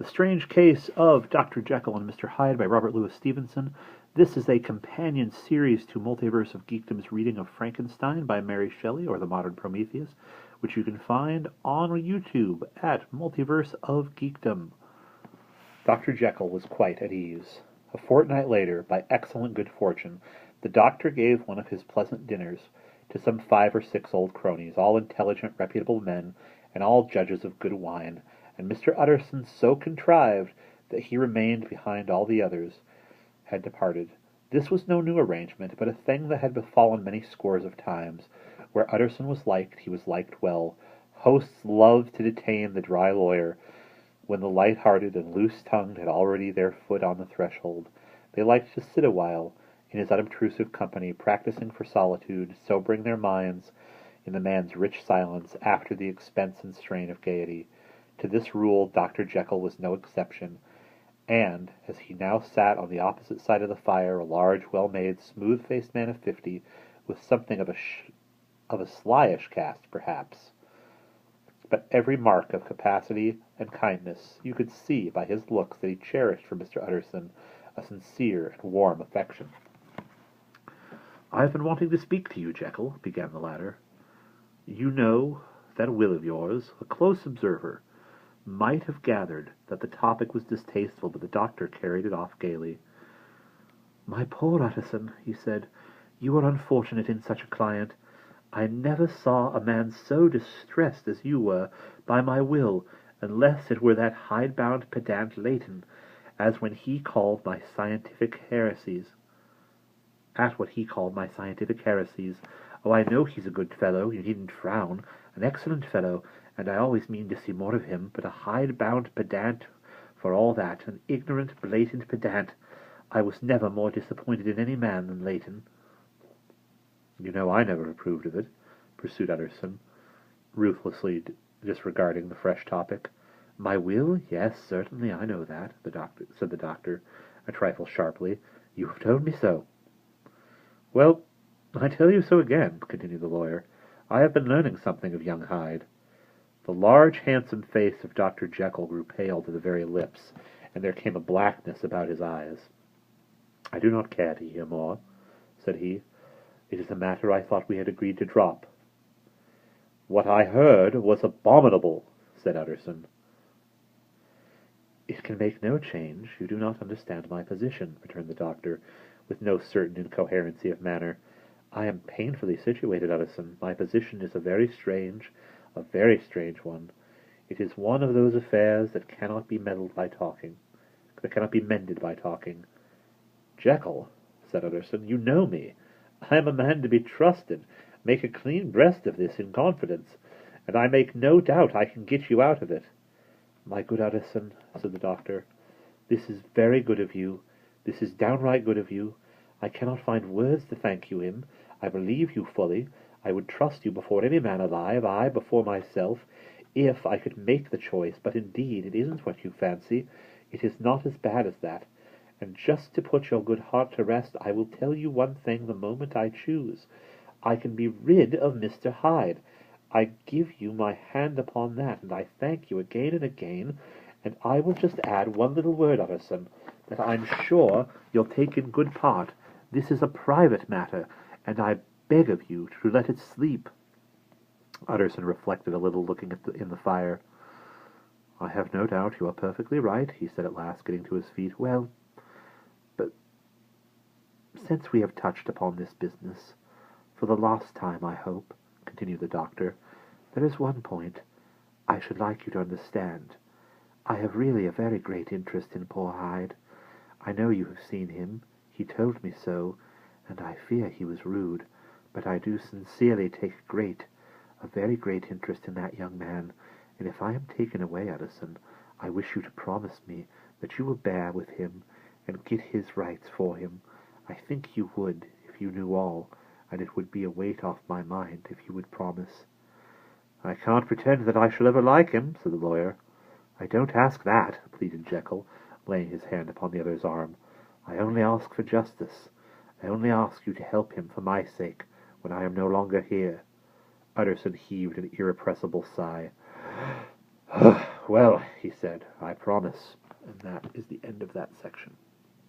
The Strange Case of Dr. Jekyll and Mr. Hyde by Robert Louis Stevenson. This is a companion series to Multiverse of Geekdom's reading of Frankenstein by Mary Shelley, or The Modern Prometheus, which you can find on YouTube at Multiverse of Geekdom. Dr. Jekyll was quite at ease. A fortnight later, by excellent good fortune, the doctor gave one of his pleasant dinners to some 5 or 6 old cronies, all intelligent, reputable men, and all judges of good wine, and Mr. Utterson so contrived that he remained behind all the others had departed. This was no new arrangement, but a thing that had befallen many scores of times. Where Utterson was liked, he was liked well. Hosts loved to detain the dry lawyer when the light-hearted and loose-tongued had already their foot on the threshold. They liked to sit a while in his unobtrusive company, practicing for solitude, sobering their minds in the man's rich silence after the expense and strain of gaiety. To this rule Dr. Jekyll was no exception, and, as he now sat on the opposite side of the fire, a large, well-made, smooth-faced man of 50, with something of a slyish cast, perhaps, but every mark of capacity and kindness, you could see by his looks that he cherished for Mr. Utterson a sincere and warm affection. "I have been wanting to speak to you, Jekyll," began the latter. "You know, that will of yours, a close observer, might have gathered that the topic was distasteful, but the doctor carried it off gaily. 'My poor Utterson,' he said, 'you are unfortunate in such a client. I never saw a man so distressed as you were by my will, unless it were that hide-bound pedant Leighton, as when he called my scientific heresies. At what he called my scientific heresies. Oh, I know he's a good fellow, you needn't frown, an excellent fellow, and I always mean to see more of him, but a hide-bound pedant for all that, an ignorant, blatant pedant. I was never more disappointed in any man than Leighton.' 'You know I never approved of it,' pursued Utterson, ruthlessly disregarding the fresh topic. 'My will? Yes, certainly, I know that,' said the doctor, a trifle sharply. 'You have told me so.' 'Well, I tell you so again,' continued the lawyer. 'I have been learning something of young Hyde.' The large, handsome face of Dr. Jekyll grew pale to the very lips, and there came a blackness about his eyes. 'I do not care to hear more,' said he. 'It is a matter I thought we had agreed to drop.' 'What I heard was abominable,' said Utterson. 'It can make no change. You do not understand my position,' returned the doctor, with no certain incoherency of manner. 'I am painfully situated, Utterson. My position is a very strange one. It is one of those affairs that cannot be mended by talking. 'Jekyll,' said Utterson, 'you know me. I am a man to be trusted. Make a clean breast of this in confidence, and I make no doubt I can get you out of it.' 'My good Utterson,' said the doctor, 'this is very good of you. This is downright good of you. I cannot find words to thank you in. I believe you fully. I would trust you before any man alive, I before myself, if I could make the choice. But indeed it isn't what you fancy. It is not as bad as that. And just to put your good heart to rest, I will tell you one thing the moment I choose. I can be rid of Mr. Hyde. I give you my hand upon that, and I thank you again and again. And I will just add one little word, Utterson, that I'm sure you'll take in good part. This is a private matter, and I beg of you to let it sleep.' Utterson reflected a little, looking in the fire. 'I have no doubt you are perfectly right,' he said at last, getting to his feet. 'Well, but since we have touched upon this business, for the last time, I hope,' continued the doctor, 'there is one point I should like you to understand. I have really a very great interest in poor Hyde. I know you have seen him. He told me so, and I fear he was rude, but I do sincerely take a very great interest in that young man, and if I am taken away, Utterson, I wish you to promise me that you will bear with him and get his rights for him. I think you would, if you knew all, and it would be a weight off my mind if you would promise.' 'I can't pretend that I shall ever like him,' said the lawyer. 'I don't ask that,' pleaded Jekyll, laying his hand upon the other's arm. 'I only ask for justice. I only ask you to help him for my sake when I am no longer here.' Utterson heaved an irrepressible sigh. "Well," he said, "I promise." And that is the end of that section.